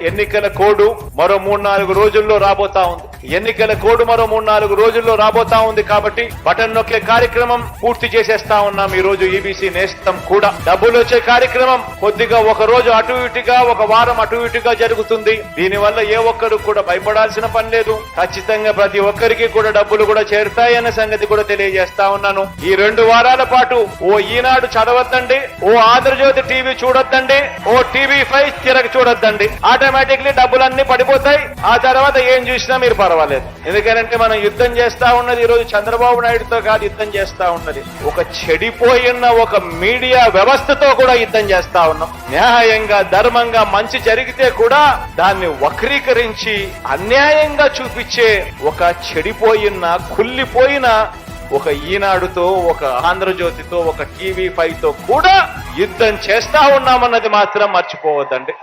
ఎన్నికల కోడ్ మరో 3-4 రోజుల్లో రాబోతా ఉంది. ఎన్నికల కోడ్ మరో 3-4 రోజుల్లో రాబోతా ఉంది కాబట్టి బటన్ నొక్కే కార్యక్రమం పూర్తి చేసేస్తా ఉన్నాం. ఈ రోజు ఈబీసీ నేస్తం కూడా డబ్బులు వచ్చే కార్యక్రమం కొద్దిగా ఒక రోజు అటు ఇటుగా, ఒక వారం అటు ఇటుగా జరుగుతుంది. దీనివల్ల ఏ ఒక్కరు కూడా భయపడాల్సిన పని లేదు. ఖచ్చితంగా ప్రతి ఒక్కరికి కూడా డబ్బులు కూడా చేరుతాయన్న సంగతి కూడా తెలియజేస్తా ఉన్నాను. ఈ 2 వారాల పాటు ఓ ఈనాడు చదవద్దండి, ఓ ఆంధ్రజ్యోతి టీవీ చూడొద్దండి, ఓ టీవీ5 తిరగ చూడొద్దండి. ఆటోమేటిక్లీ డబ్బులన్నీ పడిపోతాయి. ఆ తర్వాత ఏం చూసినా మీరు పర్వాలేదు. ఎందుకంటే మనం యుద్ధం చేస్తా ఉన్నది ఈ రోజు చంద్రబాబు నాయుడుతో కాదు, యుద్ధం చేస్తా ఉన్నది ఒక చెడిపోయిన ఒక మీడియా వ్యవస్థతో కూడా యుద్ధం చేస్తా ఉన్నాం. న్యాయంగా ధర్మంగా మంచి జరిగితే కూడా దాన్ని వక్రీకరించి అన్యాయంగా చూపించే ఒక చెడిపోయిన కుళ్ళిపోయిన ఒక ఈనాడుతో, ఒక ఆంధ్రజ్యోతితో, ఒక టీవీ5తో కూడా యుద్ధం చేస్తా ఉన్నామన్నది మాత్రం మర్చిపోవద్దండి.